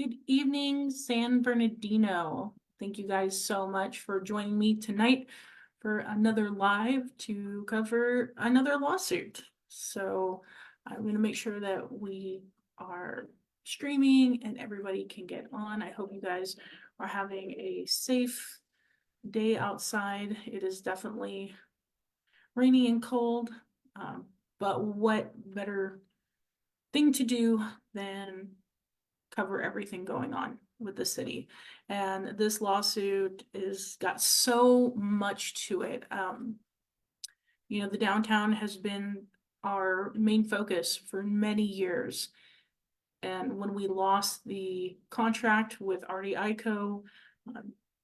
Good evening, San Bernardino. Thank you guys so much for joining me tonight for another live to cover another lawsuit. So I'm going to make sure that we are streaming and everybody can get on. I hope you guys are having a safe day outside. It is definitely rainy and cold, but what better thing to do than cover everything going on with the city. And this lawsuit is got so much to it. The downtown has been our main focus for many years. And when we lost the contract with RDICO,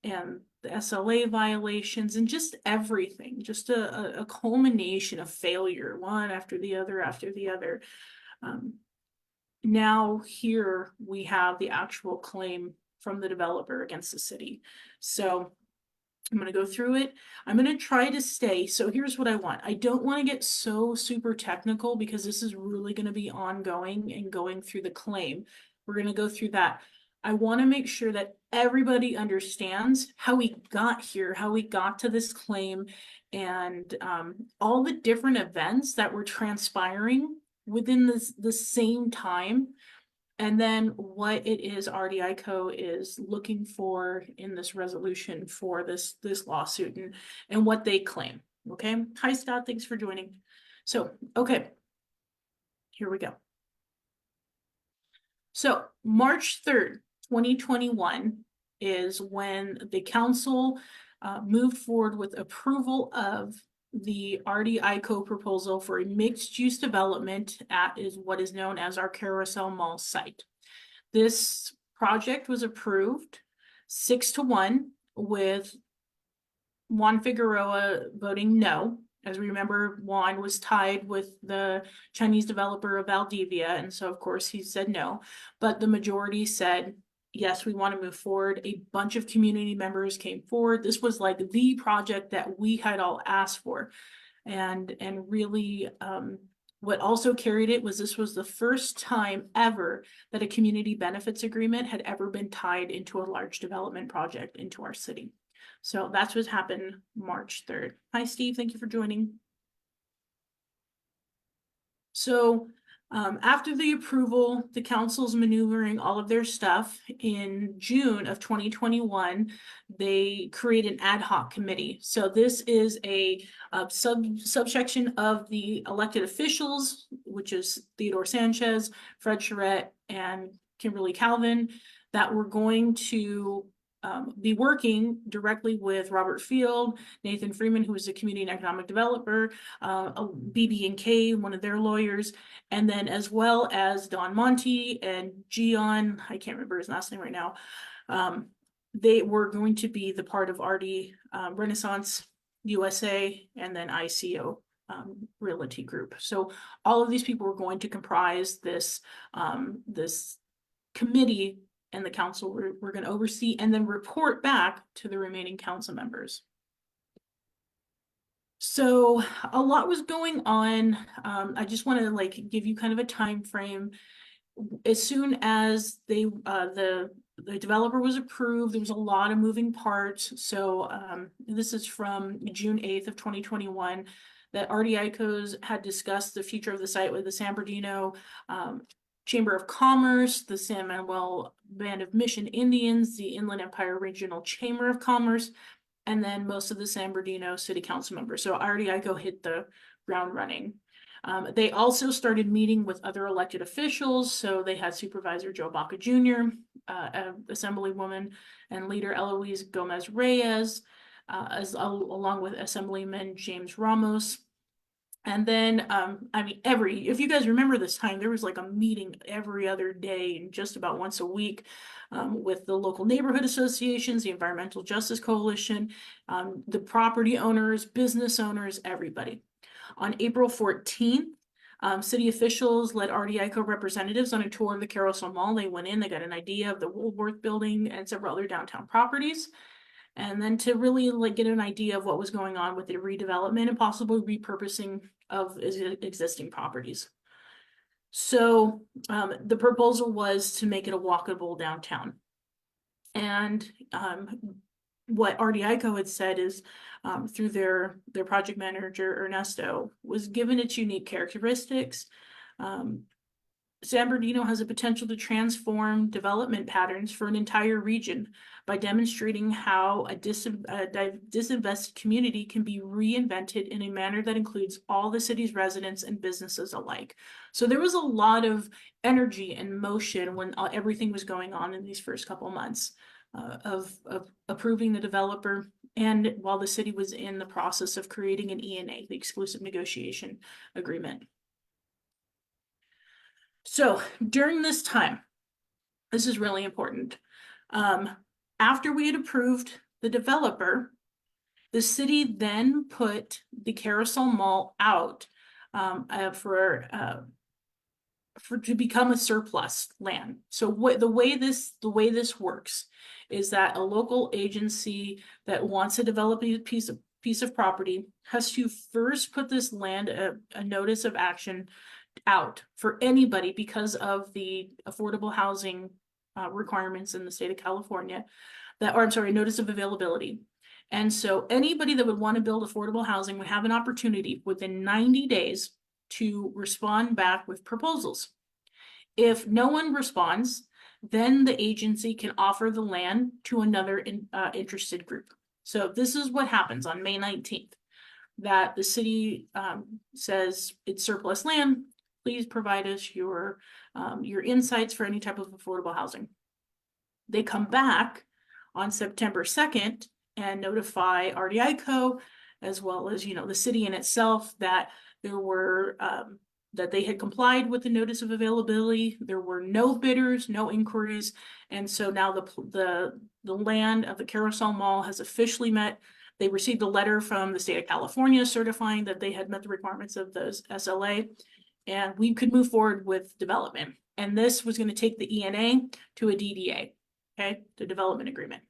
and the SLA violations and just everything, just a culmination of failure, one after the other after the other. Now here we have the actual claim from the developer against the city. So I'm going to go through it. I'm going to try to stay. So here's what I want. I don't want to get so super technical because this is really going to be ongoing and going through the claim. We're going to go through that. I want to make sure that everybody understands how we got here, how we got to this claim, and all the different events that were transpiring within the same time, and then what it is RDICO is looking for in this resolution for this lawsuit and what they claim. Okay. Hi, Scott. Thanks for joining. So, okay, here we go. So March 3rd, 2021 is when the council moved forward with approval of the RDICO proposal for a mixed-use development at what is known as our Carousel Mall site. This project was approved 6-1 with Juan Figueroa voting no. As we remember, Juan was tied with the Chinese developer of Valdivia, and so of course he said no. But the majority said, yes, we want to move forward. A bunch of community members came forward. This was like the project that we had all asked for. And really, what also carried it was this was the first time ever that a community benefits agreement had ever been tied into a large development project into our city. So that's what happened March 3rd. Hi, Steve. Thank you for joining. So after the approval, the council's maneuvering all of their stuff. In June of 2021, they create an ad hoc committee. So this is a subsection of the elected officials, which is Theodore Sanchez, Fred Charette, and Kimberly Calvin, that were going to be working directly with Robert Field, Nathan Freeman, who is a community and economic developer, BB&K, one of their lawyers, and then as well as Don Monty and Gian, I can't remember his last name right now. They were going to be the part of RD Renaissance USA and then ICO Realty Group. So all of these people were going to comprise this this committee, and the council we're going to oversee and then report back to the remaining council members. So a lot was going on. I just want to give you kind of a time frame. As soon as the developer was approved, there was a lot of moving parts. So this is from June 8th of 2021 that RDICOs had discussed the future of the site with the San Bernardino Chamber of Commerce, the San Manuel Band of Mission Indians, the Inland Empire Regional Chamber of Commerce, and then most of the San Bernardino City Council members. So RDICO hit the ground running. They also started meeting with other elected officials. So they had Supervisor Joe Baca Jr., Assemblywoman and Leader Eloise Gomez Reyes, along with Assemblyman James Ramos. And then, if you guys remember this time, there was like a meeting every other day and just about once a week with the local neighborhood associations, the Environmental Justice Coalition, the property owners, business owners, everybody. On April 14th, city officials led RDICO representatives on a tour of the Carousel Mall. They went in, they got an idea of the Woolworth building and several other downtown properties. And then to really get an idea of what was going on with the redevelopment and possibly repurposing of existing properties. So the proposal was to make it a walkable downtown. And what RDICO had said is through their project manager, Ernesto, was given its unique characteristics. San Bernardino has a potential to transform development patterns for an entire region by demonstrating how a disinvested community can be reinvented in a manner that includes all the city's residents and businesses alike. So there was a lot of energy and motion when everything was going on in these first couple months of approving the developer, and while the city was in the process of creating an ENA, the exclusive negotiation agreement. So during this time, this is really important. After we had approved the developer, the city then put the Carousel Mall out to become a surplus land. So the way this works is that a local agency that wants to develop a piece of property has to first put this land a notice of action out for anybody because of the affordable housing requirements in the state of California, notice of availability. And so anybody that would want to build affordable housing would have an opportunity within 90 days to respond back with proposals. If no one responds, then the agency can offer the land to another interested group. So this is what happens on May 19th, that the city says it's surplus land. Please provide us your insights for any type of affordable housing. They come back on September 2nd and notify RDICO, as well as, the city in itself, that there were, that they had complied with the notice of availability. There were no bidders, no inquiries. And so now the land of the Carousel Mall has officially met. They received a letter from the state of California certifying that they had met the requirements of those SLA, and we could move forward with development. And this was going to take the ENA to a DDA, okay, the development agreement.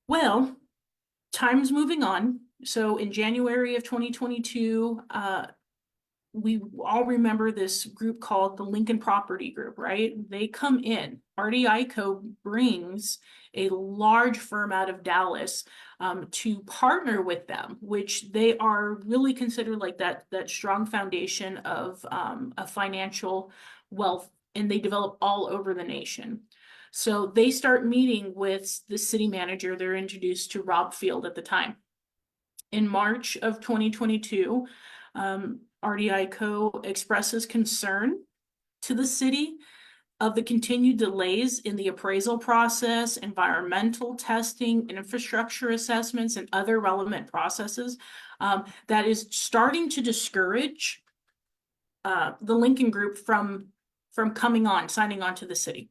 Well, time's moving on. So in January of 2022, we all remember this group called the Lincoln Property Group, right? They come in. RDICO brings a large firm out of Dallas to partner with them, which they are really considered like that strong foundation of a financial wealth, and they develop all over the nation. So they start meeting with the city manager. They're introduced to Rob Field at the time. In March of 2022, RDICO expresses concern to the city of the continued delays in the appraisal process, environmental testing, infrastructure assessments, and other relevant processes that is starting to discourage the Lincoln Group from signing on to the city.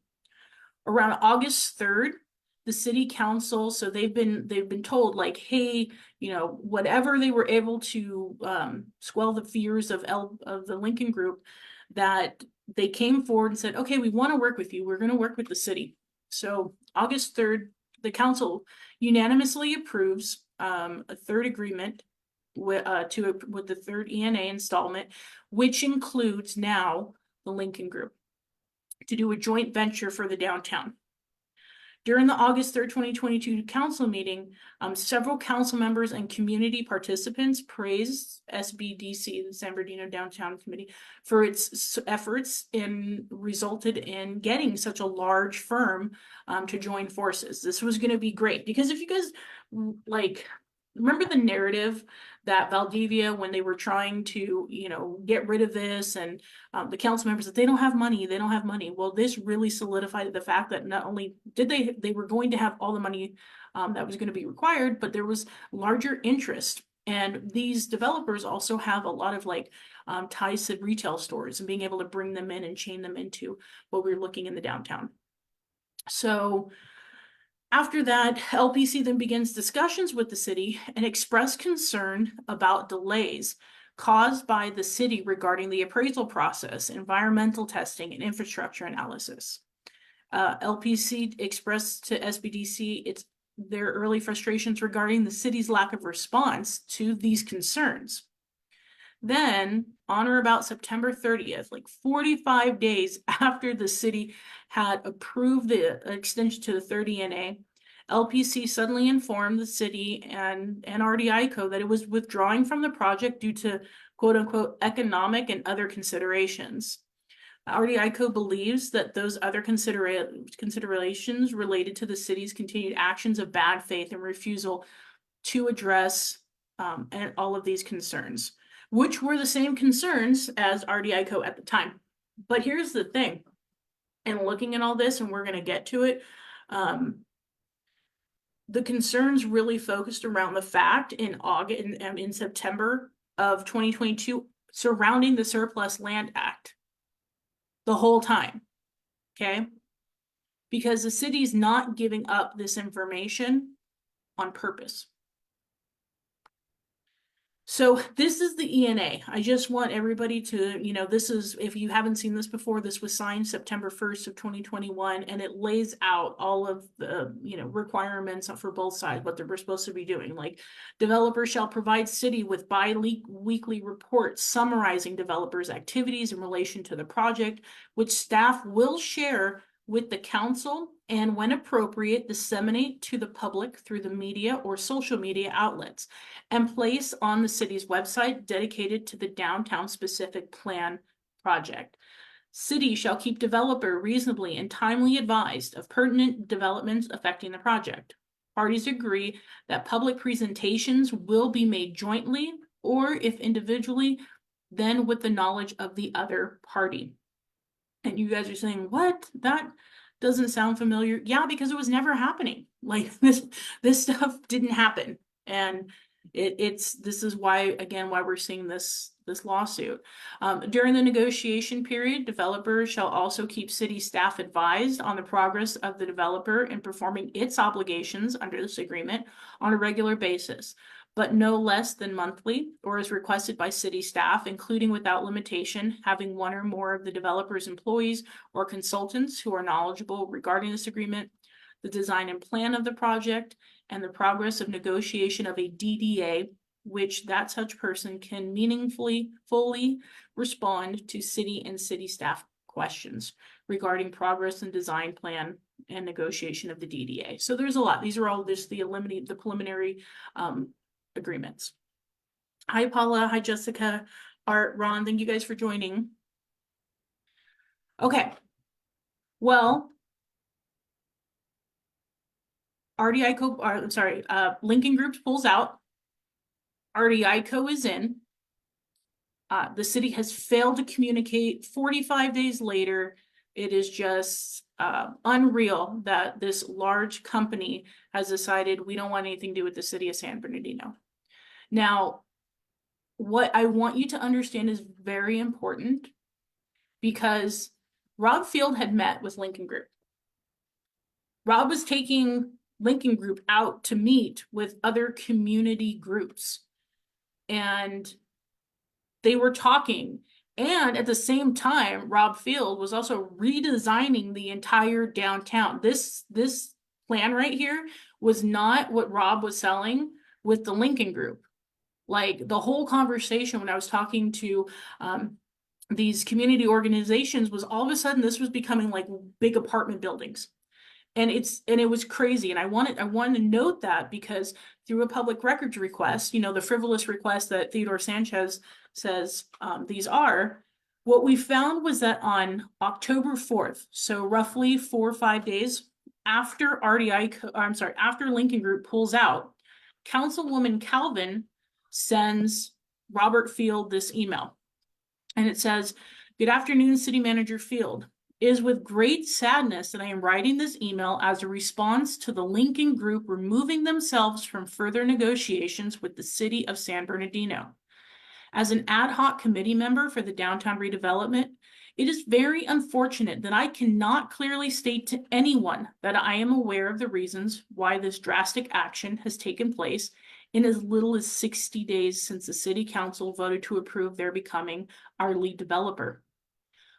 Around August 3rd, the city council, so they've been told, like, hey, whatever they were able to quell the fears of the Lincoln Group, that they came forward and said, okay, we want to work with you. We're going to work with the city. So August 3rd, the council unanimously approves a third agreement with the third ENA installment, which includes now the Lincoln Group, to do a joint venture for the downtown. During the August 3rd, 2022 council meeting, several council members and community participants praised SBDC, the San Bernardino Downtown Committee, for its efforts and resulted in getting such a large firm to join forces. This was going to be great because if you guys remember the narrative that Valdivia, when they were trying to, get rid of this, and the council members that they don't have money. Well, this really solidified the fact that not only did they were going to have all the money that was going to be required, but there was larger interest. And these developers also have a lot of ties to retail stores and being able to bring them in and chain them into what we're looking in the downtown. So after that, LPC then begins discussions with the city and expressed concern about delays caused by the city regarding the appraisal process, environmental testing, and infrastructure analysis. LPC expressed to SBDC its their early frustrations regarding the city's lack of response to these concerns. Then, on or about September 30th, like 45 days after the city had approved the extension to the 30 NA, LPC suddenly informed the city and RDICO that it was withdrawing from the project due to quote unquote economic and other considerations. RDICO believes that those other considerations related to the city's continued actions of bad faith and refusal to address and all of these concerns, which were the same concerns as RDICO at the time. But here's the thing, and looking at all this, and we're going to get to it, the concerns really focused around the fact in August, in September of 2022, surrounding the Surplus Land Act the whole time, okay? Because the city's not giving up this information on purpose. So this is the ENA. I just want everybody to, this is, if you haven't seen this before, this was signed September 1st of 2021, and it lays out all of the, requirements for both sides, what they're supposed to be doing. Like, developers shall provide city with bi-weekly reports summarizing developers' activities in relation to the project, which staff will share with the council and, when appropriate, disseminate to the public through the media or social media outlets, and place on the city's website dedicated to the downtown specific plan project. City shall keep developer reasonably and timely advised of pertinent developments affecting the project. Parties agree that public presentations will be made jointly, or if individually, then with the knowledge of the other party. And you guys are saying, what? That doesn't sound familiar. Yeah, because it was never happening. Like, this stuff didn't happen. And this is why, again, why we're seeing this lawsuit. During the negotiation period, developers shall also keep city staff advised on the progress of the developer in performing its obligations under this agreement on a regular basis, but no less than monthly, or as requested by city staff, including without limitation, having one or more of the developer's employees or consultants who are knowledgeable regarding this agreement, the design and plan of the project, and the progress of negotiation of a DDA, which that such person can meaningfully, fully respond to city and city staff questions regarding progress and design plan and negotiation of the DDA. So there's a lot. These are all just the preliminary agreements. Hi, Paula. Hi, Jessica. Art, Ron, thank you guys for joining. Okay. Well, RDICO, Lincoln Group pulls out. RDICO is in. The city has failed to communicate. 45 days later, it is just unreal that this large company has decided we don't want anything to do with the city of San Bernardino. Now, what I want you to understand is very important, because Rob Field had met with Lincoln Group. Rob was taking Lincoln Group out to meet with other community groups, and they were talking. And at the same time, Rob Field was also redesigning the entire downtown. This plan right here was not what Rob was selling with the Lincoln Group. Like, the whole conversation when I was talking to these community organizations was all of a sudden this was becoming like big apartment buildings. And it was crazy. And I wanted to note that, because through a public records request, the frivolous request that Theodore Sanchez says these are, what we found was that on October 4th, so roughly 4 or 5 days after after Lincoln Group pulls out, Councilwoman Calvin sends Robert Field this email. And it says, "Good afternoon, City Manager Field. It is with great sadness that I am writing this email as a response to the Lincoln Group removing themselves from further negotiations with the city of San Bernardino. As an ad hoc committee member for the downtown redevelopment, it is very unfortunate that I cannot clearly state to anyone that I am aware of the reasons why this drastic action has taken place in as little as 60 days since the city council voted to approve their becoming our lead developer.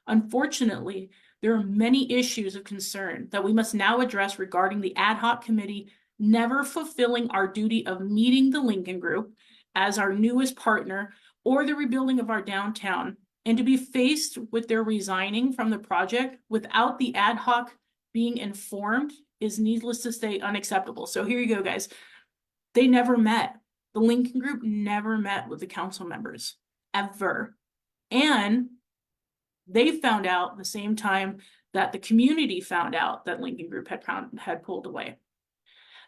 Unfortunately, there are many issues of concern that we must now address regarding the ad hoc committee never fulfilling our duty of meeting the Lincoln Group as our newest partner or the rebuilding of our downtown, and to be faced with their resigning from the project without the ad hoc being informed is, needless to say, unacceptable. So here you go, guys. They never met. The Lincoln Group never met with the council members, ever. And they found out the same time that the community found out that Lincoln Group had pulled away.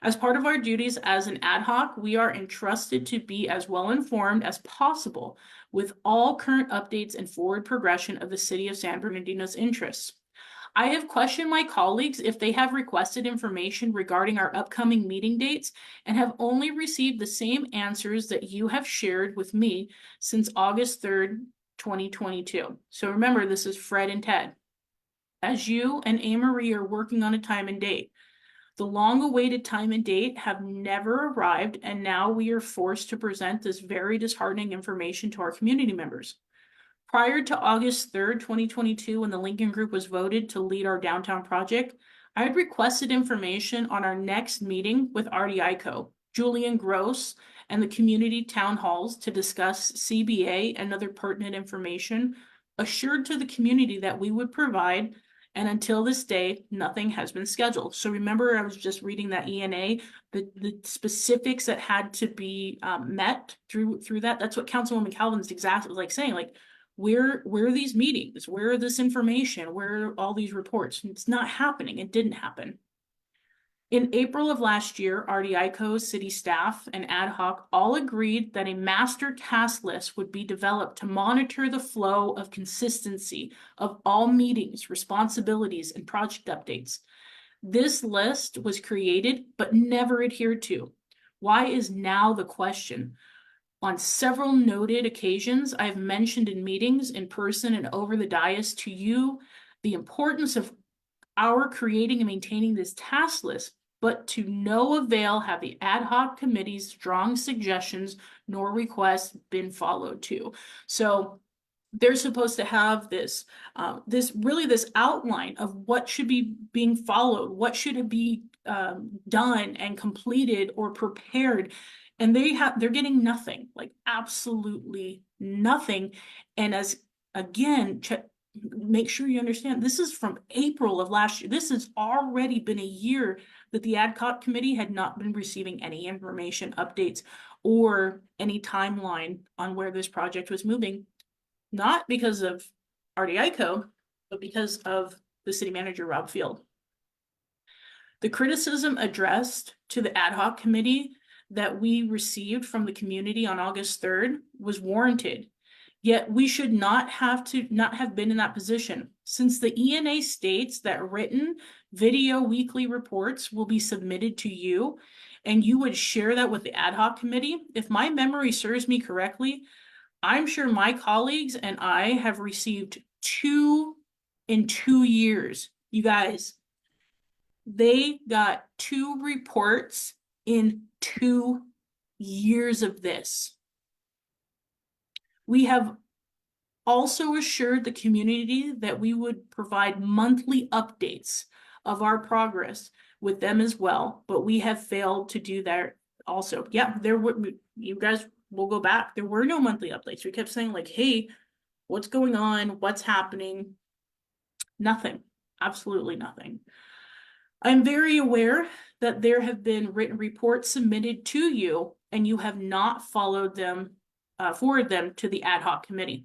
As part of our duties as an ad hoc, we are entrusted to be as well informed as possible with all current updates and forward progression of the city of San Bernardino's interests. I have questioned my colleagues if they have requested information regarding our upcoming meeting dates and have only received the same answers that you have shared with me since August 3rd, 2022. So remember, this is Fred and Ted. As you and Anne Marie are working on a time and date, the long-awaited time and date have never arrived, and now we are forced to present this very disheartening information to our community members. Prior to August 3rd, 2022, when the Lincoln Group was voted to lead our downtown project, I had requested information on our next meeting with RDICO, Julian Gross, and the community town halls to discuss CBA and other pertinent information, assured to the community that we would provide. And until this day, nothing has been scheduled. So remember, I was just reading that ENA, the specifics that had to be met through that. That's what Councilwoman Calvin's exactly like saying, like, where are these meetings? Where are this information? Where are all these reports? It's not happening. It didn't happen. In April of last year, RDICO, city staff, and ad hoc all agreed that a master task list would be developed to monitor the flow of consistency of all meetings, responsibilities, and project updates. This list was created but never adhered to. Why is now the question? On several noted occasions, I've mentioned in meetings, in person, and over the dais to you the importance of our creating and maintaining this task list, but to no avail have the ad hoc committee's strong suggestions nor requests been followed to. So they're supposed to have this outline of what should be being followed, what should be done and completed or prepared. And they're getting nothing, like absolutely nothing. And as again, make sure you understand, this is from April of last year. This has already been a year that the ad hoc committee had not been receiving any information, updates, or any timeline on where this project was moving. Not because of RDICO, but because of the city manager, Rob Field. The criticism addressed to the ad hoc committee that we received from the community on August 3rd was warranted. Yet we should not have been in that position, since the ENA states that written video weekly reports will be submitted to you, and you would share that with the ad hoc committee. If my memory serves me correctly, I'm sure my colleagues and I have received 2 in 2 years. You guys, they got 2 reports in 2 years of this. We have also assured the community that we would provide monthly updates of our progress with them as well, but we have failed to do that also. Yeah, you guys will go back. There were no monthly updates. We kept saying like, hey, what's going on? What's happening? Nothing, absolutely nothing. I'm very aware that there have been written reports submitted to you and you have not followed them, forwarded them to the ad hoc committee.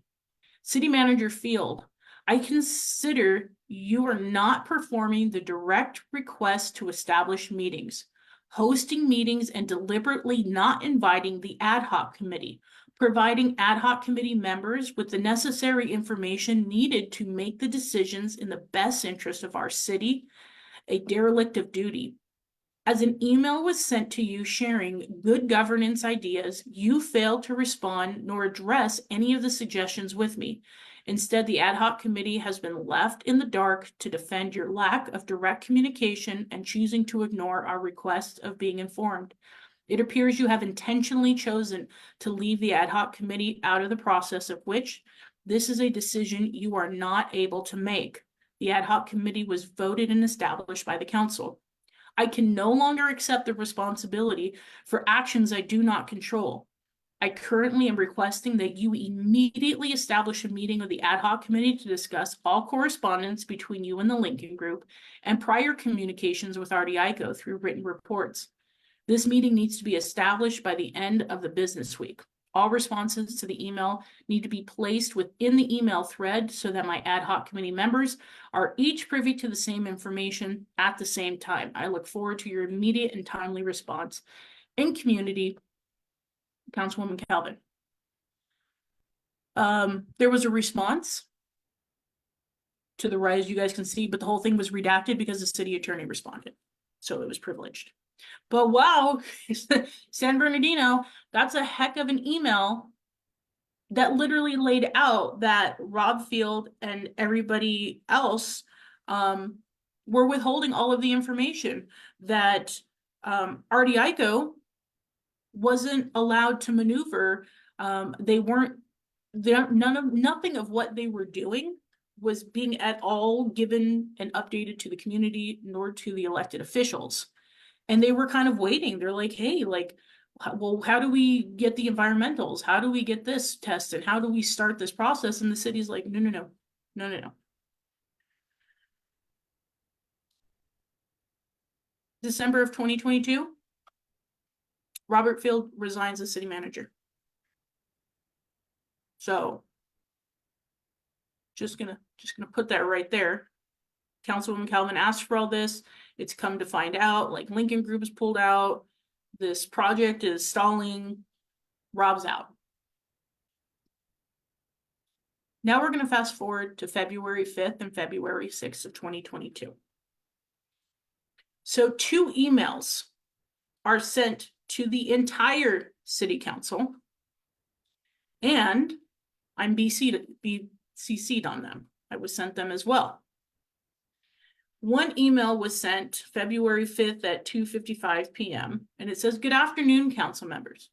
City Manager Field, I consider you are not performing the direct request to establish meetings, hosting meetings and deliberately not inviting the ad hoc committee, providing ad hoc committee members with the necessary information needed to make the decisions in the best interest of our city, a derelict of duty. As an email was sent to you sharing good governance ideas, you failed to respond nor address any of the suggestions with me. Instead, the ad hoc committee has been left in the dark to defend your lack of direct communication and choosing to ignore our request of being informed. It appears you have intentionally chosen to leave the ad hoc committee out of the process, of which this is a decision you are not able to make. The ad hoc committee was voted and established by the council. I can no longer accept the responsibility for actions I do not control. I currently am requesting that you immediately establish a meeting of the ad hoc committee to discuss all correspondence between you and the Lincoln Group and prior communications with RDICO through written reports. This meeting needs to be established by the end of the business week. All responses to the email need to be placed within the email thread so that my ad hoc committee members are each privy to the same information at the same time. I look forward to your immediate and timely response. In community, Councilwoman Calvin. There was a response to the right, as you guys can see, but the whole thing was redacted because the city attorney responded. So it was privileged. But wow, San Bernardino, that's a heck of an email that literally laid out that Rob Field and everybody else were withholding all of the information, that RDICO wasn't allowed to maneuver. They weren't there, nothing of what they were doing was being at all given and updated to the community nor to the elected officials. And they were kind of waiting. They're like, hey, like, well, how do we get the environmentals? How do we get this tested? How do we start this process? And the city's like, no. December of 2022, Robert Field resigns as city manager. So just gonna put that right there. Councilwoman Calvin asked for all this. It's come to find out, like, Lincoln Group is pulled out. This project is stalling. Rob's out. Now we're going to fast forward to February 5th and February 6th of 2022. So 2 emails are sent to the entire city council, and I'm CC'd on them. I was sent them as well. One email was sent February 5th at 2:55 p.m. and it says, "Good afternoon, council members.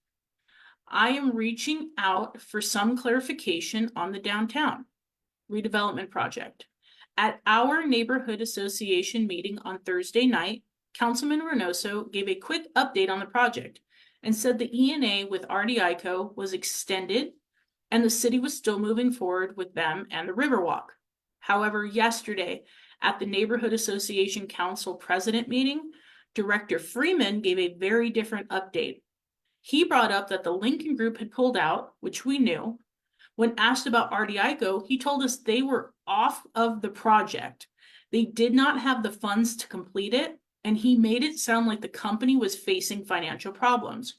I am reaching out for some clarification on the downtown redevelopment project. At our neighborhood association meeting on Thursday night, Councilman Reynoso gave a quick update on the project and said the E&A with RDICO was extended and the city was still moving forward with them and the Riverwalk. However, yesterday at the Neighborhood Association Council President meeting, Director Freeman gave a very different update. He brought up that the Lincoln Group had pulled out, which we knew. When asked about RDICO, he told us they were off of the project. They did not have the funds to complete it, and he made it sound like the company was facing financial problems.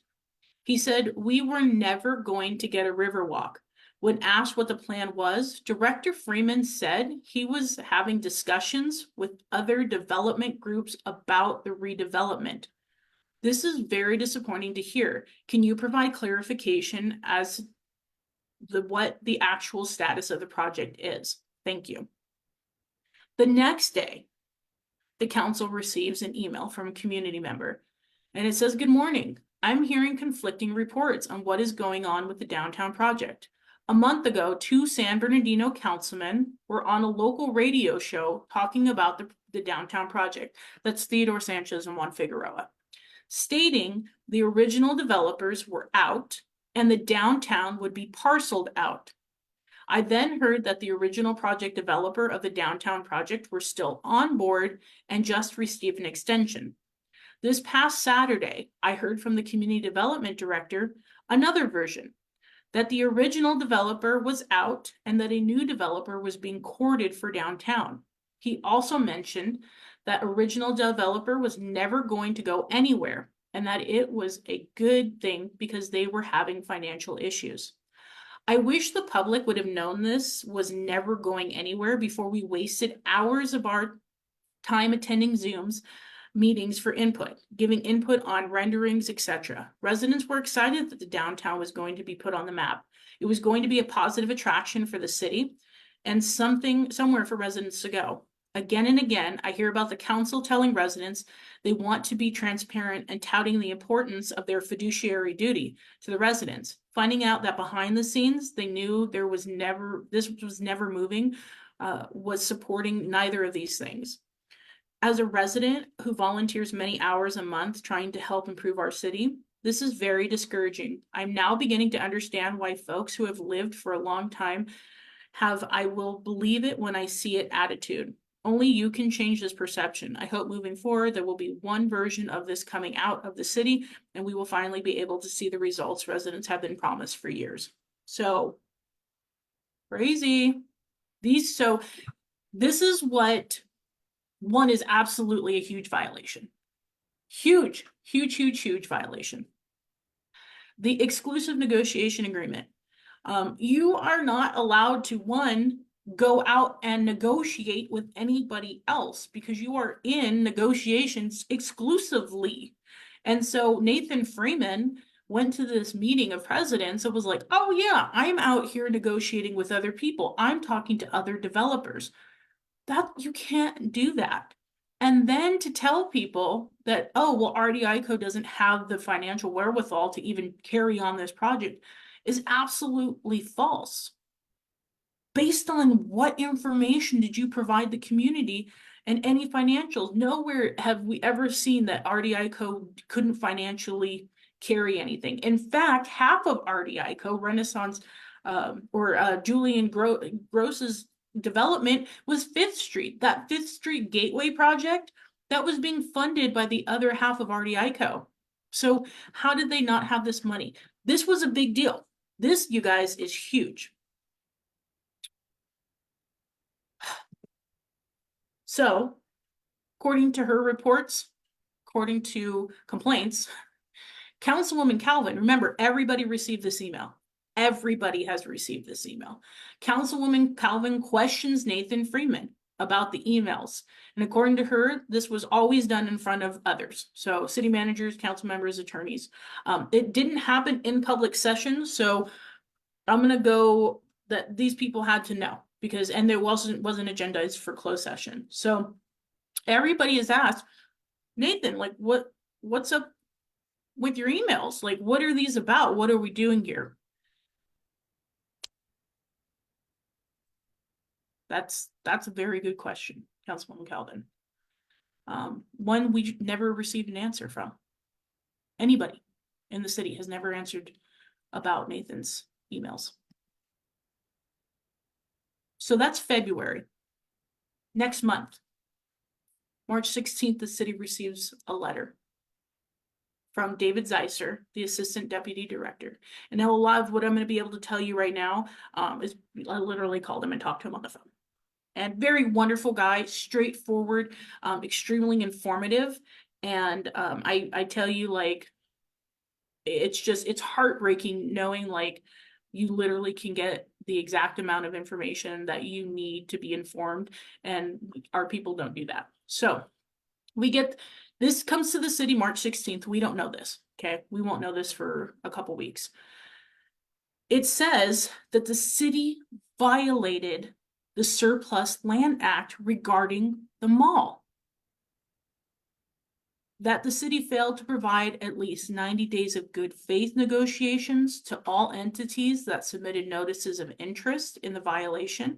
He said, we were never going to get a Riverwalk. When asked what the plan was, Director Freeman said he was having discussions with other development groups about the redevelopment. This is very disappointing to hear. Can you provide clarification as what the actual status of the project is? Thank you." The next day, the council receives an email from a community member, and it says, "Good morning. I'm hearing conflicting reports on what is going on with the downtown project. A month ago, 2 San Bernardino councilmen were on a local radio show talking about the downtown project." That's Theodore Sanchez and Juan Figueroa. "Stating the original developers were out and the downtown would be parceled out. I then heard that the original project developer of the downtown project were still on board and just received an extension. This past Saturday, I heard from the community development director another version, that the original developer was out and that a new developer was being courted for downtown. He also mentioned that original developer was never going to go anywhere and that it was a good thing because they were having financial issues. I wish the public would have known this was never going anywhere before we wasted hours of our time attending Zooms meetings for input, giving input on renderings, etc. Residents were excited that the downtown was going to be put on the map. It was going to be a positive attraction for the city and somewhere for residents to go. Again and again, I hear about the council telling residents they want to be transparent and touting the importance of their fiduciary duty to the residents. Finding out that behind the scenes, they knew this was never moving, was supporting neither of these things. As a resident who volunteers many hours a month trying to help improve our city, this is very discouraging. I'm now beginning to understand why folks who have lived for a long time have "I will believe it when I see it" attitude. Only you can change this perception. I hope moving forward there will be one version of this coming out of the city, and we will finally be able to see the results residents have been promised for years. So crazy. This is what one is absolutely a huge violation. Huge, huge, huge, huge violation. The exclusive negotiation agreement. You are not allowed to, one, go out and negotiate with anybody else because you are in negotiations exclusively. And so Nathan Freeman went to this meeting of presidents and was like, oh yeah, I'm out here negotiating with other people. I'm talking to other developers. That you can't do that. And then to tell people that, oh, well, RDICO doesn't have the financial wherewithal to even carry on this project is absolutely false. Based on what information did you provide the community and any financials? Nowhere have we ever seen that RDICO couldn't financially carry anything. In fact, half of RDICO, Renaissance, Julian Gross's development was Fifth Street. That Fifth Street Gateway project, that was being funded by the other half of RDICO. So how did they not have this money? This was a big deal. This, you guys, is huge. So, according to her reports, according to complaints, Councilwoman Calvin, remember, everybody received this email. Everybody has received this email. Councilwoman Calvin questions Nathan Freeman about the emails. And according to her, this was always done in front of others. So city managers, council members, attorneys. It didn't happen in public session. So I'm going to go that these people had to know because, and there wasn't agendized for closed session. So everybody is asked, Nathan, like what's up with your emails? Like, what are these about? What are we doing here? That's a very good question, Councilwoman Calvin. One we never received an answer from. Anybody in the city has never answered about Nathan's emails. So that's February. Next month, March 16th, the city receives a letter from David Zeisser, the assistant deputy director. And now a lot of what I'm going to be able to tell you right now is I literally called him and talked to him on the phone. And very wonderful guy, straightforward, extremely informative. And I tell you, like, it's heartbreaking knowing like you literally can get the exact amount of information that you need to be informed, and our people don't do that. So this comes to the city March 16th. We don't know this, okay? We won't know this for a couple weeks. It says that the city violated the Surplus Land Act regarding the mall. That the city failed to provide at least 90 days of good faith negotiations to all entities that submitted notices of interest in violation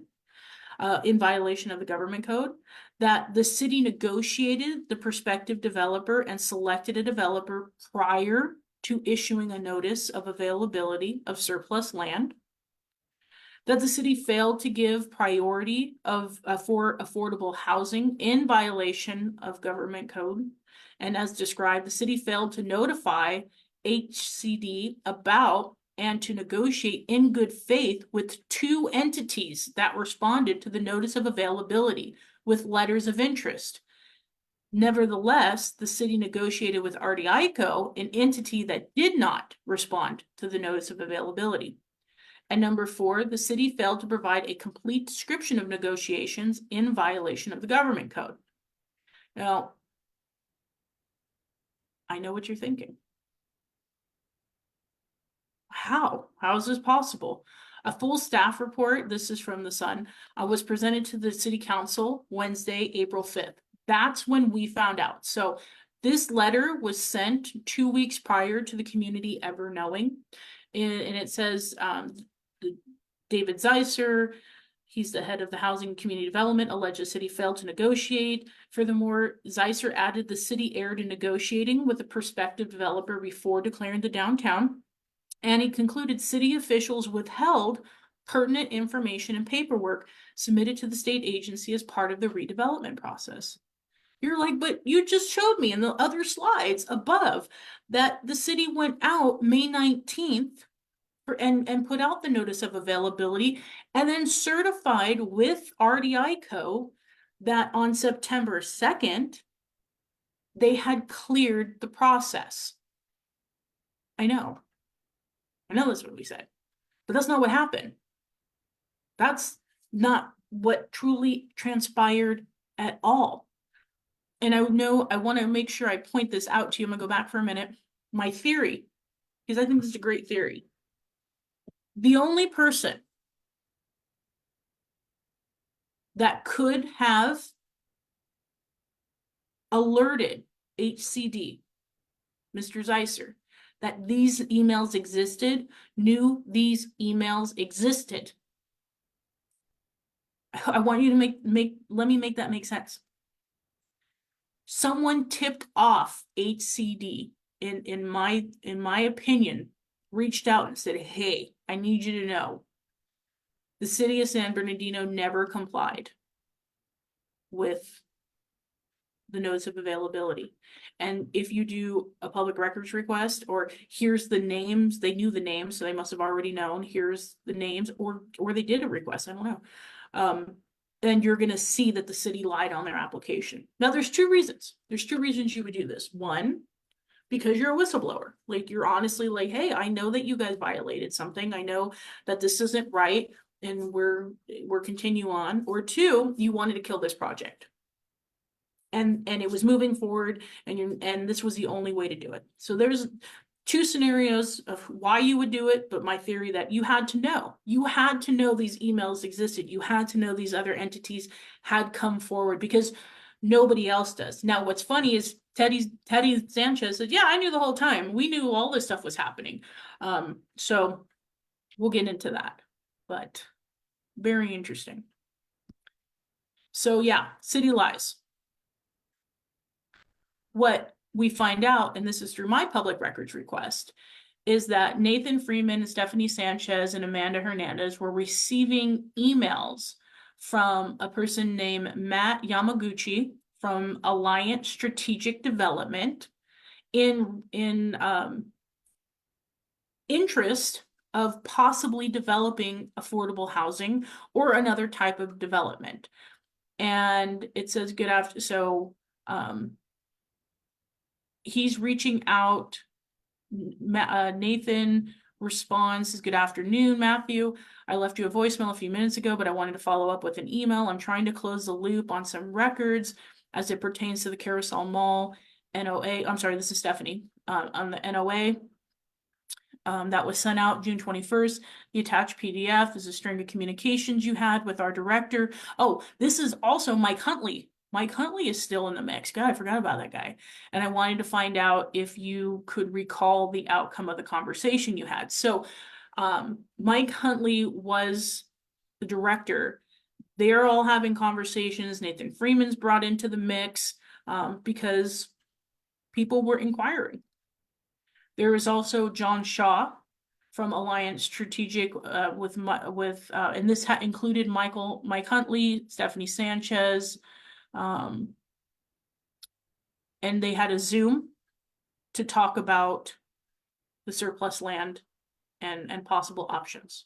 of the government code. That the city negotiated the prospective developer and selected a developer prior to issuing a notice of availability of surplus land. That the city failed to give priority for affordable housing in violation of government code. And as described, the city failed to notify HCD about and to negotiate in good faith with 2 entities that responded to the notice of availability with letters of interest. Nevertheless, the city negotiated with RDICO, an entity that did not respond to the notice of availability. And number 4, the city failed to provide a complete description of negotiations in violation of the government code. Now, I know what you're thinking. How is this possible? A full staff report, this is from the Sun, was presented to the city council Wednesday, April 5th. That's when we found out. So this letter was sent 2 weeks prior to the community ever knowing. And it says, David Zeisser, He's the head of the Housing and Community Development, alleged the city failed to negotiate. Furthermore, Zeisser added the city erred in negotiating with a prospective developer before declaring the downtown. And he concluded city officials withheld pertinent information and paperwork submitted to the state agency as part of the redevelopment process. You're like, but you just showed me in the other slides above that the city went out May 19th and put out the notice of availability and then certified with RDICO that on September 2nd, they had cleared the process. I know that's what we said, but that's not what happened. That's not what truly transpired at all. And I want to make sure I point this out to you. I'm gonna go back for a minute. My theory, because I think this is a great theory. The only person that could have alerted HCD, Mr. Zeisser, that these emails existed, knew these emails existed. I want you to let me make that make sense. Someone tipped off HCD, in my opinion, reached out and said, hey, I need you to know the city of San Bernardino never complied with the notice of availability. And if you do a public records request, or here's the names, they knew the names, so they must have already known, here's the names, or they did a request, I don't know. Then you're gonna see that the city lied on their application. Now there's two reasons. There's two reasons you would do this. One, because you're a whistleblower. Like, you're honestly like, hey, I know that you guys violated something. I know that this isn't right, and we're continue on. Or two, you wanted to kill this project. And it was moving forward, and this was the only way to do it. So there's two scenarios of why you would do it, but my theory that you had to know these emails existed. You had to know these other entities had come forward, because nobody else does. Now, what's funny is Teddy Sanchez said, yeah, I knew the whole time. We knew all this stuff was happening. So we'll get into that, but very interesting. So yeah, city lies. What we find out, and this is through my public records request, is that Nathan Freeman and Stephanie Sanchez and Amanda Hernandez were receiving emails from a person named Matt Yamaguchi from Alliant Strategic Development in interest of possibly developing affordable housing or another type of development. And it says good after, so he's reaching out. Nathan responds, says, good afternoon, Matthew. I left you a voicemail a few minutes ago, but I wanted to follow up with an email. I'm trying to close the loop on some records as it pertains to the Carousel Mall NOA. I'm sorry, this is Stephanie, on the NOA. That was sent out June 21st. The attached PDF is a string of communications you had with our director. Oh, this is also Mike Huntley. Mike Huntley is still in the mix. God, I forgot about that guy. And I wanted to find out if you could recall the outcome of the conversation you had. So Mike Huntley was the director. They're all having conversations. Nathan Freeman's brought into the mix because people were inquiring. There is also John Shaw from Alliance Strategic and this included Mike Huntley, Stephanie Sanchez, and they had a Zoom to talk about the surplus land and possible options.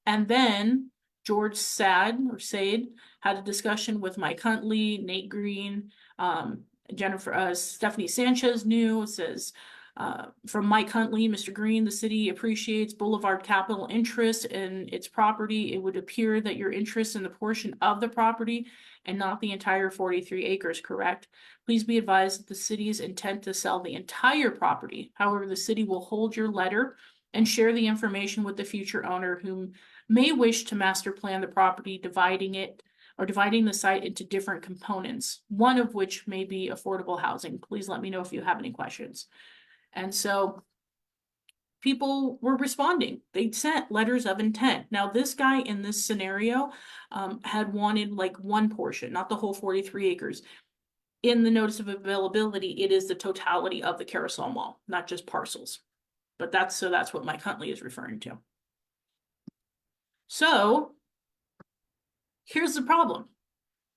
And then George Sade had a discussion with Mike Huntley, Nate Green, Stephanie Sanchez says, from Mike Huntley, Mr. Green, the city appreciates Boulevard Capital interest in its property. It would appear that your interest in the portion of the property and not the entire 43 acres, correct? Please be advised that the city's intent to sell the entire property. However, the city will hold your letter and share the information with the future owner who may wish to master plan the property, dividing the site into different components, one of which may be affordable housing. Please let me know if you have any questions. And so people were responding. They sent letters of intent. Now, this guy in this scenario had wanted like one portion, not the whole 43 acres. In the notice of availability, it is the totality of the carousel mall, not just parcels. But that's what Mike Huntley is referring to. So here's the problem.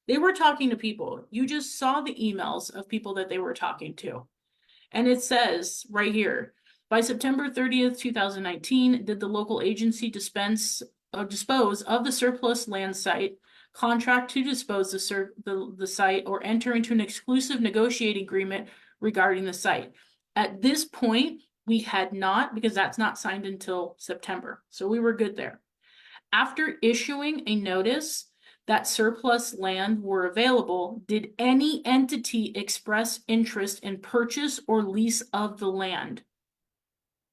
They were talking to people. You just saw the emails of people that they were talking to. And it says right here, by September 30th, 2019, did the local agency dispose of the surplus land site, contract to dispose the site, or enter into an exclusive negotiating agreement regarding the site. At this point, we had not, because that's not signed until September. So we were good there. After issuing a notice that surplus land were available, did any entity express interest in purchase or lease of the land?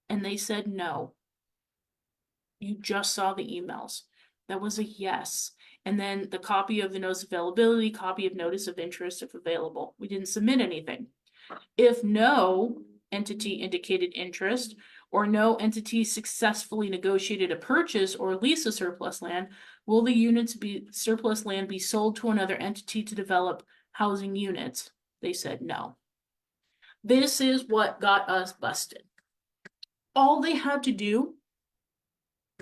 And they said no. You just saw the emails. That was a yes. And then the copy of the notice of availability, copy of notice of interest if available. We didn't submit anything. If no entity indicated interest, or no entity successfully negotiated a purchase or lease of surplus land, will the surplus land be sold to another entity to develop housing units? They said no. This is what got us busted. All they had to do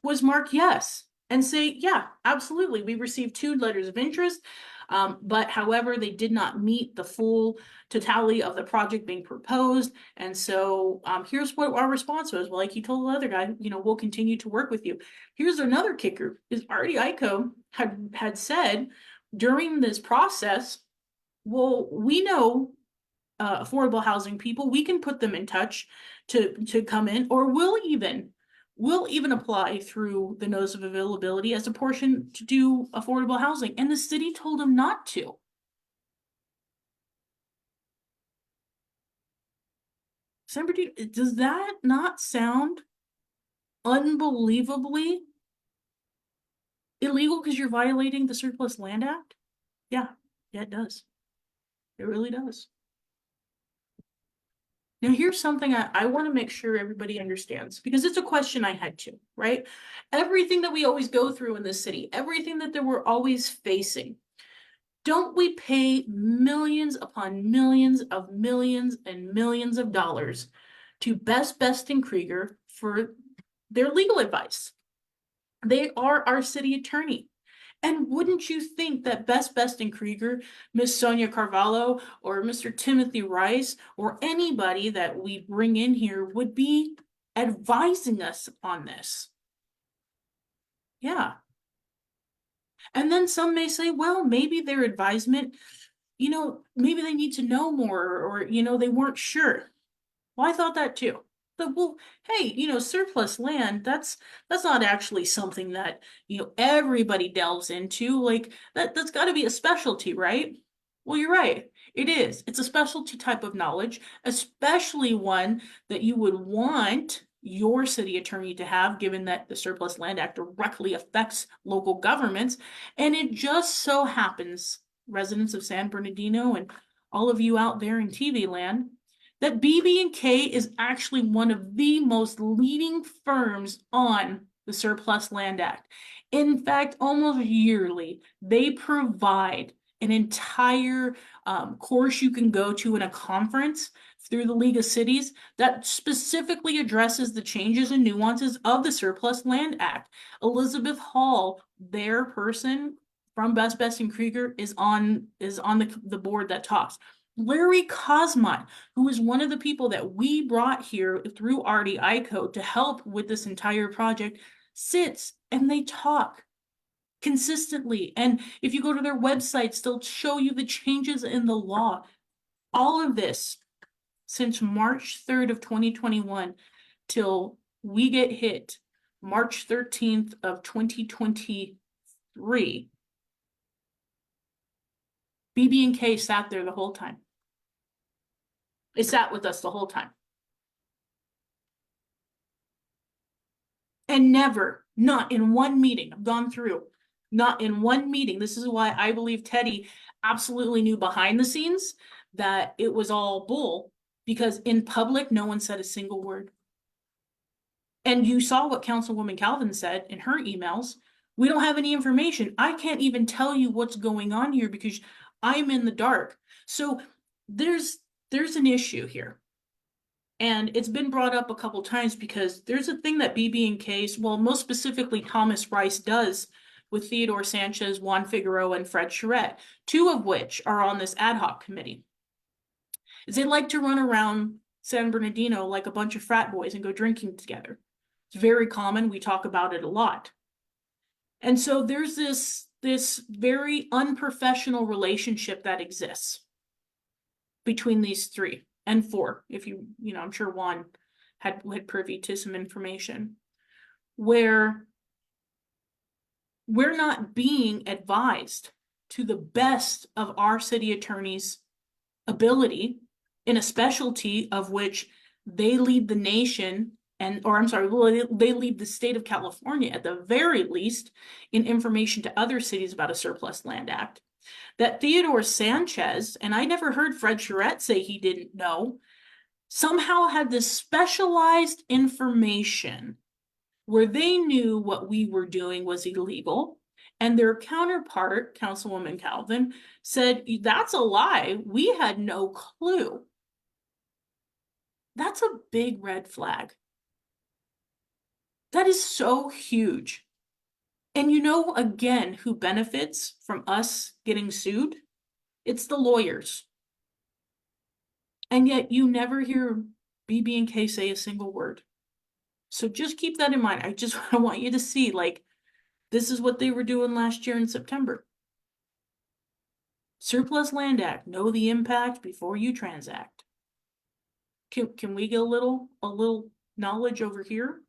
was mark yes and say, yeah, absolutely. We received 2 letters of interest. But however, they did not meet the full totality of the project being proposed. And so here's what our response was. Well, like he told the other guy, we'll continue to work with you. Here's another kicker, is RDICO had said during this process, well, we know affordable housing people, we can put them in touch to come in, or we'll even apply through the notice of availability as a portion to do affordable housing. And the city told them not to. Does that not sound unbelievably illegal because you're violating the Surplus Land Act? Yeah, it does. It really does. Now, here's something I want to make sure everybody understands, because it's a question I had too, right? Everything that we always go through in this city, everything that we're always facing, don't we pay millions upon millions of millions and millions of dollars to Best and Krieger for their legal advice? They are our city attorney. And wouldn't you think that Best and Krieger, Miss Sonia Carvalho, or Mr. Timothy Rice, or anybody that we bring in here would be advising us on this? Yeah. And then some may say, well, maybe their advisement, maybe they need to know more, or, they weren't sure. Well, I thought that too. But well, hey, surplus land, that's not actually something that, everybody delves into. Like that's got to be a specialty, right? Well, you're right. It is. It's a specialty type of knowledge, especially one that you would want your city attorney to have, given that the Surplus Land Act directly affects local governments. And it just so happens, residents of San Bernardino and all of you out there in TV land, that BB&K is actually one of the most leading firms on the Surplus Land Act. In fact, almost yearly, they provide an entire course you can go to in a conference through the League of Cities that specifically addresses the changes and nuances of the Surplus Land Act. Elizabeth Hall, their person from Best and Krieger, is on the board that talks. Larry Cosmont, who is one of the people that we brought here through RDICO to help with this entire project, sits and they talk consistently. And if you go to their websites, they'll show you the changes in the law. All of this since March 3rd of 2021 till we get hit March 13th of 2023. BB&K sat there the whole time. It sat with us the whole time. And never, not in one meeting, I've gone through, not in one meeting. This is why I believe Teddy absolutely knew behind the scenes that it was all bull, because in public, no one said a single word. And you saw what Councilwoman Calvin said in her emails. We don't have any information. I can't even tell you what's going on here because I'm in the dark. So there's an issue here. And it's been brought up a couple times because there's a thing that BB&K's, well, most specifically Thomas Rice does with Theodore Sanchez, Juan Figueroa, and Fred Charette, two of which are on this ad hoc committee. Is they like to run around San Bernardino like a bunch of frat boys and go drinking together. It's very common. We talk about it a lot. And so there's this very unprofessional relationship that exists between these three and four. If I'm sure Juan had privy to some information where we're not being advised to the best of our city attorney's ability in a specialty of which they lead the nation they lead the state of California at the very least in information to other cities about a surplus land act. That Theodore Sanchez, and I never heard Fred Charette say he didn't know, somehow had this specialized information where they knew what we were doing was illegal. And their counterpart, Councilwoman Calvin, said, that's a lie. We had no clue. That's a big red flag. That is so huge. And again, who benefits from us getting sued? It's the lawyers. And yet you never hear BB&K say a single word. So just keep that in mind. I want you to see, this is what they were doing last year in September. Surplus Land Act, know the impact before you transact. Can we get a little knowledge over here?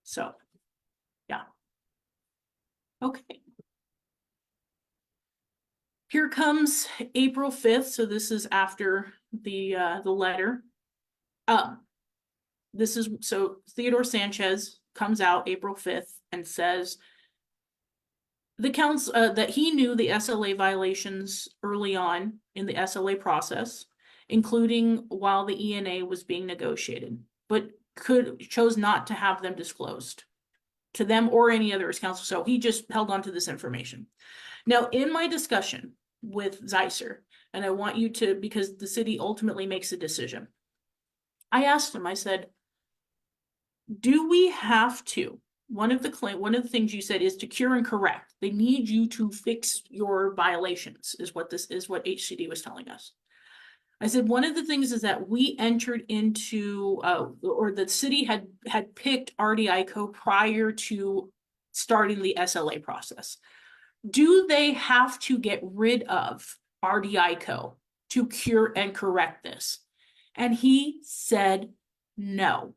So, yeah. Okay. Here comes April 5th. So this is after the letter. So Theodore Sanchez comes out April 5th and says the council that he knew the SLA violations early on in the SLA process, including while the ENA was being negotiated, but chose not to have them disclosed to them or any other council. So he just held on to this information. Now, in my discussion with Zeiser, and I want you to, because the city ultimately makes a decision, I asked him, I said, do we have to, one of the things you said is to cure and correct. They need you to fix your violations, is what HCD was telling us. I said, one of the things is that we entered into, or the city had picked RDICO prior to starting the SLA process. Do they have to get rid of RDICO to cure and correct this? And he said, no.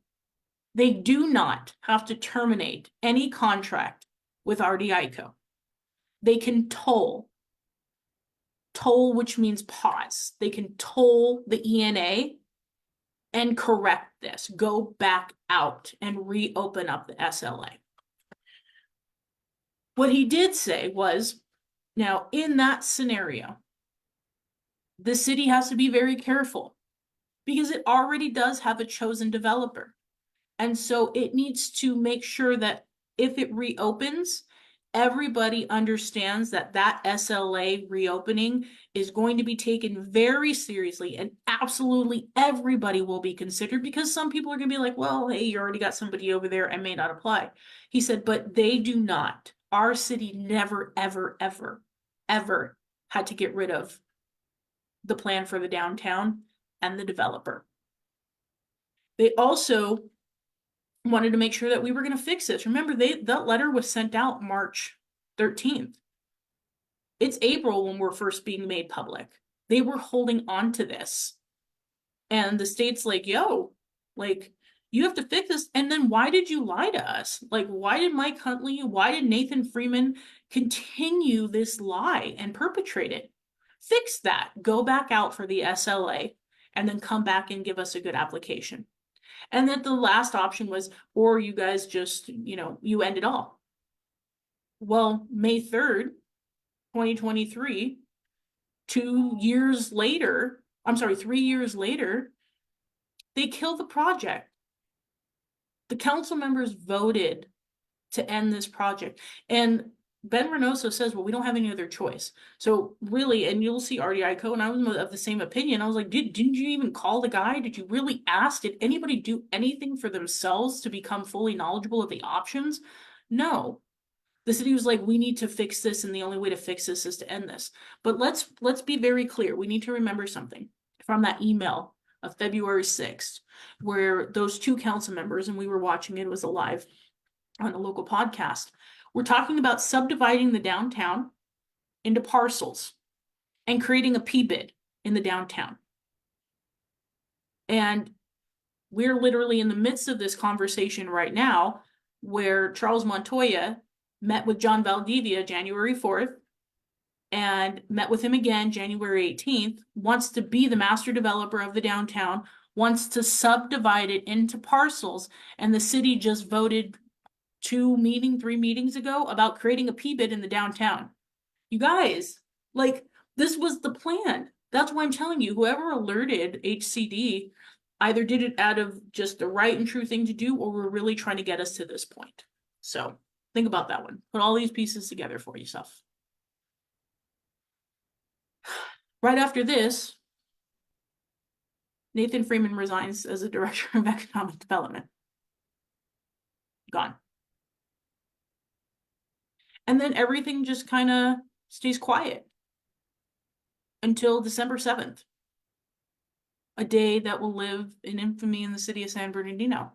They do not have to terminate any contract with RDICO. They can toll, which means pause. They can toll the ENA and correct this, go back out and reopen up the SLA. What he did say was, now in that scenario, the city has to be very careful because it already does have a chosen developer. And so it needs to make sure that if it reopens, everybody understands that SLA reopening is going to be taken very seriously and absolutely everybody will be considered, because some people are going to be like, well, hey, you already got somebody over there, I may not apply. He said, but they do not. Our city never, ever, ever, ever had to get rid of the plan for the downtown and the developer. They also wanted to make sure that we were going to fix this. Remember, that letter was sent out March 13th. It's April when we're first being made public. They were holding on to this. And the state's like, yo, you have to fix this. And then why did you lie to us? Why did Mike Huntley, why did Nathan Freeman continue this lie and perpetrate it? Fix that. Go back out for the SLA and then come back and give us a good application. And that the last option was, or you guys just, you end it all. Well, May 3rd, 2023, 3 years later, they kill the project. The council members voted to end this project. And Ben Reynoso says, well, we don't have any other choice. So really, and you'll see RDICO, and I was of the same opinion. I was like, didn't you even call the guy? Did you really ask? Did anybody do anything for themselves to become fully knowledgeable of the options? No. The city was like, we need to fix this, and the only way to fix this is to end this. But let's be very clear. We need to remember something from that email of February 6th, where those two council members, and we were watching it was a live on a local podcast. We're talking about subdividing the downtown into parcels and creating a P-bid in the downtown. And we're literally in the midst of this conversation right now, where Charles Montoya met with John Valdivia January 4th and met with him again January 18th, wants to be the master developer of the downtown, wants to subdivide it into parcels, and the city just voted 3 meetings ago about creating a P-bid in the downtown. You guys, like, this was the plan. That's why I'm telling you, whoever alerted HCD either did it out of just the right and true thing to do, or we're really trying to get us to this point. So think about that one. Put all these pieces together for yourself. Right after this, Nathan Freeman resigns as the director of economic development. Gone. And then everything just kind of stays quiet until December 7th, a day that will live in infamy in the city of San Bernardino,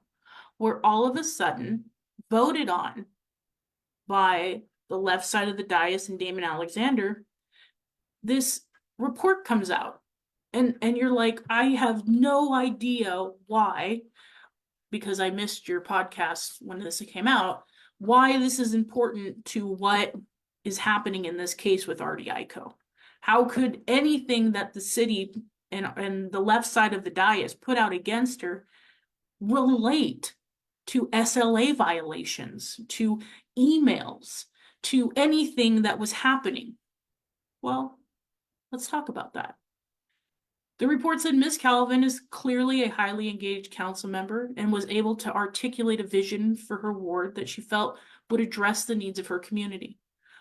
where all of a sudden, voted on by the left side of the dais and Damon Alexander, this report comes out. And you're like, I have no idea why, because I missed your podcast when this came out, why this is important to what is happening in this case with RDICO. How could anything that the city and the left side of the dais put out against her relate to SLA violations, to emails, to anything that was happening? Well, let's talk about that. The report said Ms. Calvin is clearly a highly engaged council member and was able to articulate a vision for her ward that she felt would address the needs of her community.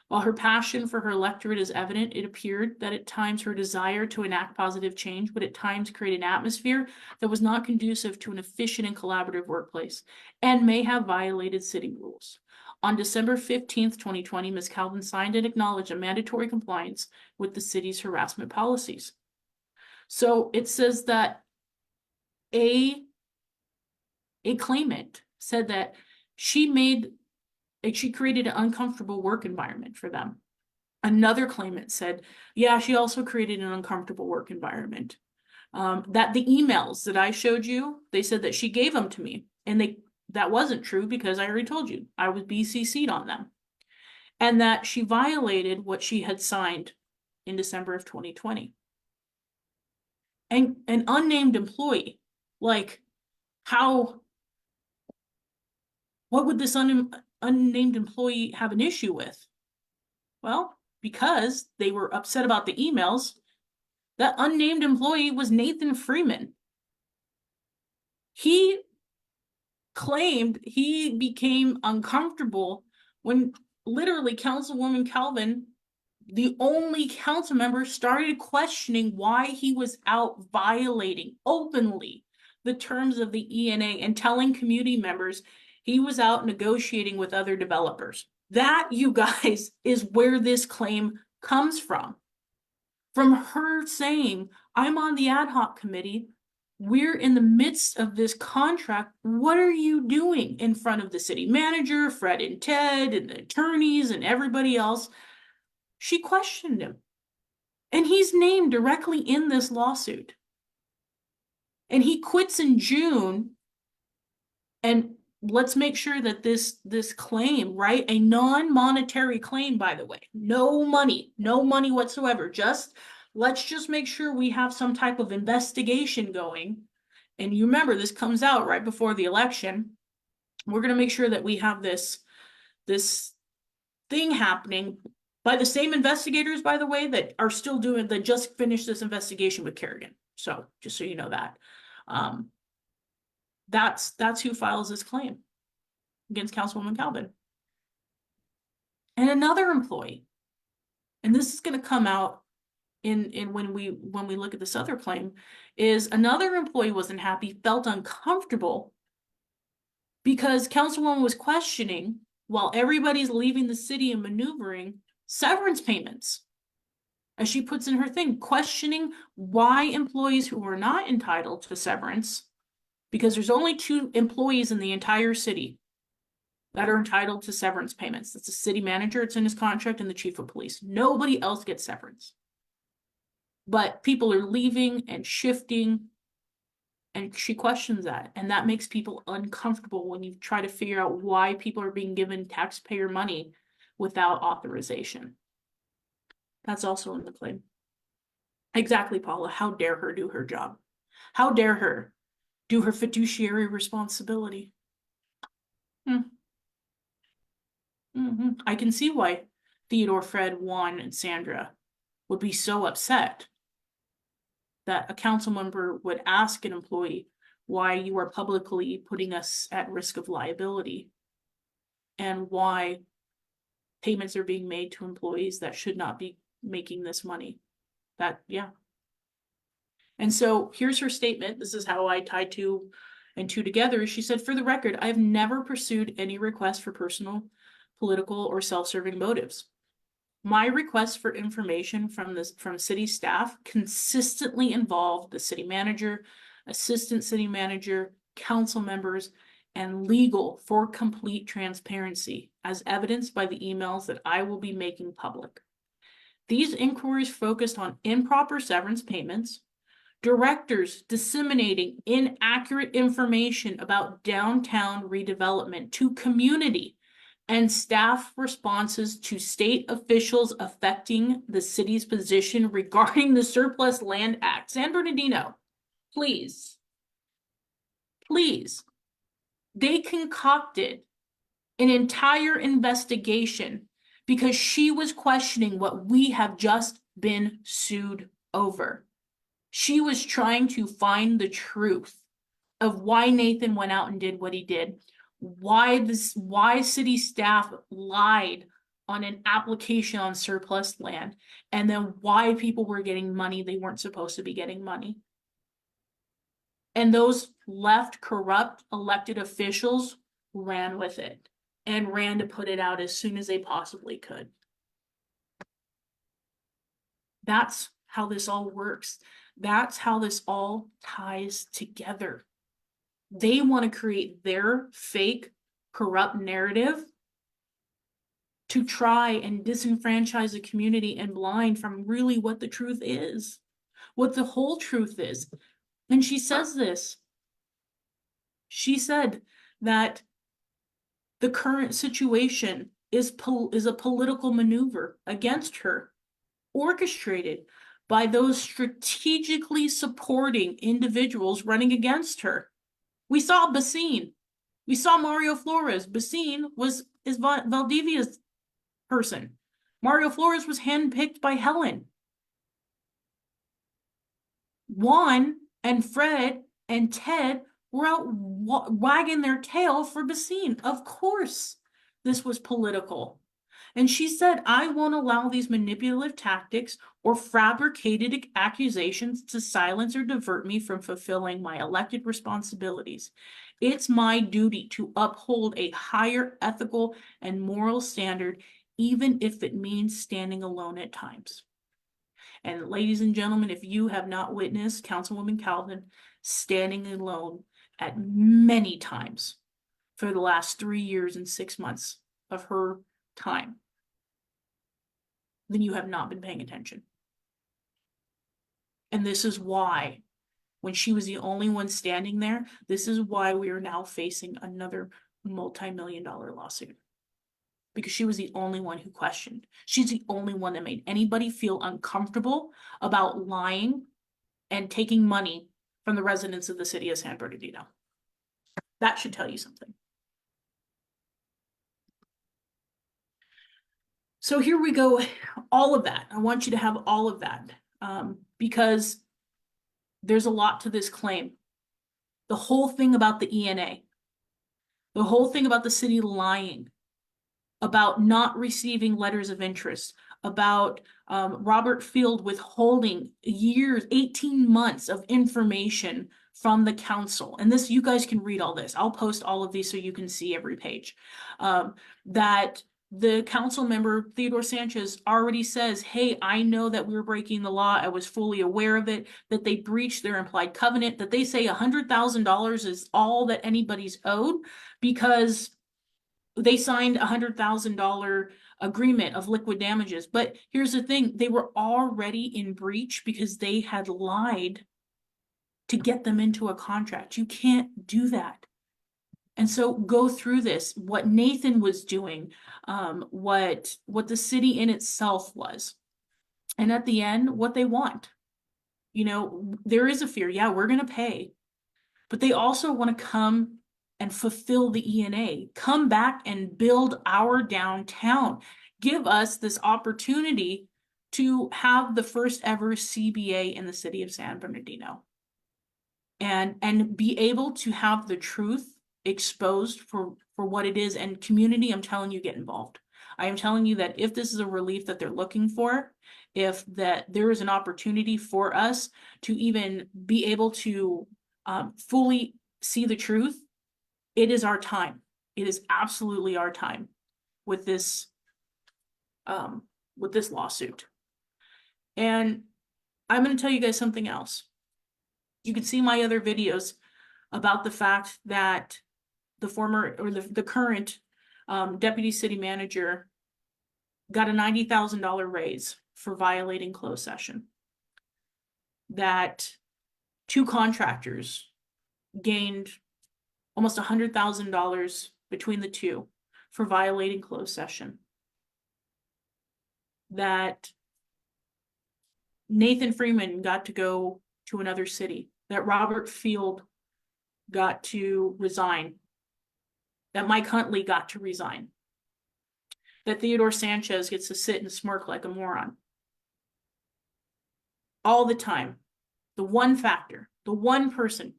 While her passion for her electorate is evident, it appeared that at times her desire to enact positive change would at times create an atmosphere that was not conducive to an efficient and collaborative workplace and may have violated city rules. On December 15th, 2020, Ms. Calvin signed and acknowledged a mandatory compliance with the city's harassment policies. So it says that a claimant said that she created an uncomfortable work environment for them. Another claimant said, yeah, she also created an uncomfortable work environment. That the emails that I showed you, they said that she gave them to me, and that wasn't true because I already told you I was BCC'd on them, and that she violated what she had signed in December of 2020. And an unnamed employee, like, what would this unnamed employee have an issue with? Well, because they were upset about the emails, that unnamed employee was Nathan Freeman. He claimed he became uncomfortable when literally Councilwoman Calvin, the only council member, started questioning why he was out violating openly the terms of the ENA and telling community members he was out negotiating with other developers. That, you guys, is where this claim comes from. From her saying, I'm on the ad hoc committee, we're in the midst of this contract, what are you doing in front of the city manager, Fred and Ted, and the attorneys and everybody else? She questioned him. And he's named directly in this lawsuit. And he quits in June. And let's make sure that this claim, right? A non-monetary claim, by the way, no money whatsoever. Let's just make sure we have some type of investigation going. And you remember, this comes out right before the election. We're going to make sure that we have this thing happening by the same investigators, by the way, that just finished this investigation with Kerrigan. So just so you know that. That's who files this claim against Councilwoman Calvin. And another employee, and this is going to come out in when we look at this other claim, is another employee wasn't happy, felt uncomfortable because Councilwoman was questioning, while everybody's leaving the city and maneuvering, severance payments. As she puts in her thing, questioning why employees who are not entitled to severance, because there's only 2 employees in the entire city that are entitled to severance payments. That's the city manager, it's in his contract, and the chief of police. Nobody else gets severance. But people are leaving and shifting, and she questions that. And that makes people uncomfortable when you try to figure out why people are being given taxpayer money without authorization. That's also in the claim. Exactly, Paula. How dare her do her job? How dare her do her fiduciary responsibility? I can see why Theodore, Fred, Juan, and Sandra would be so upset that a council member would ask an employee why you are publicly putting us at risk of liability and why payments are being made to employees that should not be making this money. Yeah. And so here's her statement. This is how I tie 2 and 2 together. She said, "For the record, I have never pursued any request for personal, political, or self-serving motives. My requests for information from city staff consistently involve the city manager, assistant city manager, council members, and legal for complete transparency, as evidenced by the emails that I will be making public. These inquiries focused on improper severance payments, directors disseminating inaccurate information about downtown redevelopment to community, and staff responses to state officials affecting the city's position regarding the Surplus Land Act." San Bernardino, please. They concocted an entire investigation because she was questioning what we have just been sued over. She was trying to find the truth of why Nathan went out and did what he did, why city staff lied on an application on surplus land, and then why people were getting money they weren't supposed to be getting money. And those left corrupt elected officials ran with it and ran to put it out as soon as they possibly could. That's how this all works. That's how this all ties together. They want to create their fake, corrupt narrative to try and disenfranchise the community and blind from really what the truth is, what the whole truth is. And she says this. She said that the current situation is a political maneuver against her, orchestrated by those strategically supporting individuals running against her. We saw Basine. We saw Mario Flores. Basine is Valdivia's person. Mario Flores was handpicked by Helen. Juan and Fred and Ted were out wagging their tail for Basine. Of course, this was political. And she said, "I won't allow these manipulative tactics or fabricated accusations to silence or divert me from fulfilling my elected responsibilities. It's my duty to uphold a higher ethical and moral standard, even if it means standing alone at times." And ladies and gentlemen, if you have not witnessed Councilwoman Calvin standing alone at many times for the last 3 years and 6 months of her time, then you have not been paying attention. And this is why, when she was the only one standing there, this is why we are now facing another multi-million-dollar lawsuit. Because she was the only one who questioned. She's the only one that made anybody feel uncomfortable about lying and taking money from the residents of the city of San Bernardino. That should tell you something. So here we go, all of that. I want you to have all of that because there's a lot to this claim. The whole thing about the ENA, the whole thing about the city lying, about not receiving letters of interest, about Robert Field withholding years, 18 months of information from the council. And this, you guys can read all this. I'll post all of these so you can see every page. That the council member, Theodore Sanchez, already says, hey, I know that we were breaking the law. I was fully aware of it, that they breached their implied covenant, that they say $100,000 is all that anybody's owed because they signed $100,000 agreement of liquid damages. But here's the thing, they were already in breach because they had lied to get them into a contract. You can't do that. And so go through this, what Nathan was doing, what the city in itself was. And at the end, what they want. You know, there is a fear. Yeah, we're going to pay. But they also want to come and fulfill the ENA, come back and build our downtown, give us this opportunity to have the first ever CBA in the city of San Bernardino. And be able to have the truth exposed for what it is. And community, I'm telling you, get involved. I am telling you that if this is a relief that they're looking for, if that there is an opportunity for us to even be able to fully see the truth, it is our time. It is absolutely our time with this lawsuit. And I'm going to tell you guys something else. You can see my other videos about the fact that the former or the current deputy city manager got a $90,000 raise for violating closed session. That 2 contractors gained almost $100,000 between the 2 for violating closed session. That Nathan Freeman got to go to another city. That Robert Field got to resign. That Mike Huntley got to resign. That Theodore Sanchez gets to sit and smirk like a moron. All the time. The one factor, the one person,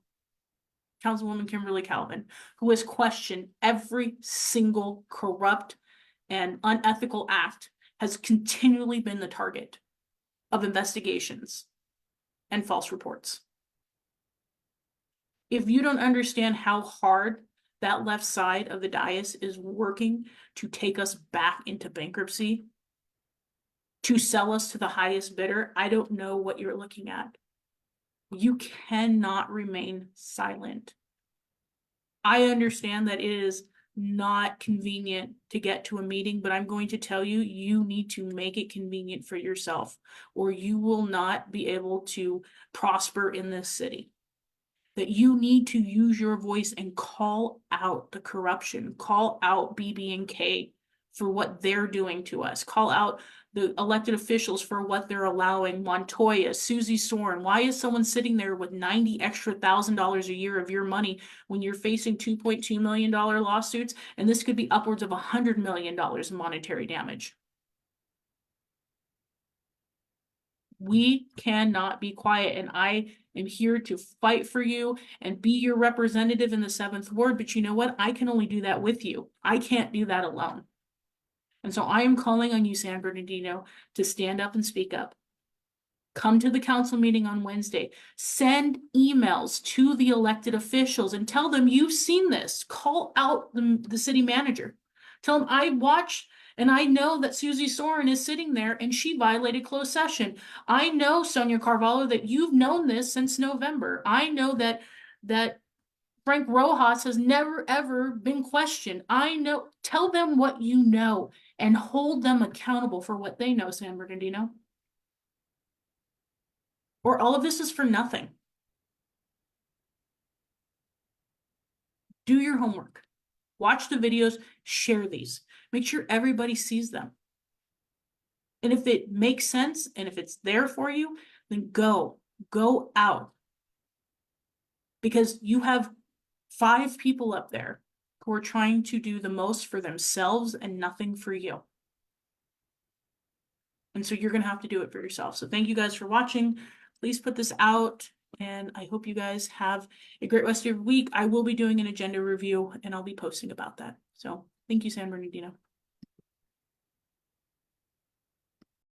Councilwoman Kimberly Calvin, who has questioned every single corrupt and unethical act, has continually been the target of investigations and false reports. If you don't understand how hard that left side of the dais is working to take us back into bankruptcy, to sell us to the highest bidder, I don't know what you're looking at. You cannot remain silent. I understand that it is not convenient to get to a meeting, but I'm going to tell you, you need to make it convenient for yourself, or you will not be able to prosper in this city. That you need to use your voice and call out the corruption, call out BB&K for what they're doing to us, call out the elected officials for what they're allowing, Montoya, Susie Soren. Why is someone sitting there with $90,000 extra a year of your money when you're facing $2.2 million lawsuits? And this could be upwards of $100 million in monetary damage. We cannot be quiet, and I am here to fight for you and be your representative in the 7th Ward. But you know what? I can only do that with you. I can't do that alone. And so I am calling on you, San Bernardino, to stand up and speak up. Come to the council meeting on Wednesday. Send emails to the elected officials and tell them you've seen this. Call out the city manager. Tell them I watched and I know that Susie Soren is sitting there and she violated closed session. I know, Sonia Carvalho, that you've known this since November. I know that Frank Rojas has never, ever been questioned. I know. Tell them what you know and hold them accountable for what they know, San Bernardino. Or all of this is for nothing. Do your homework. Watch the videos, share these. Make sure everybody sees them. And if it makes sense and if it's there for you, then go out. Because you have 5 people up there who are trying to do the most for themselves and nothing for you. And so you're going to have to do it for yourself. So thank you guys for watching. Please put this out And I hope you guys have a great rest of your week. I will be doing an agenda review and I'll be posting about that. So thank you, San Bernardino.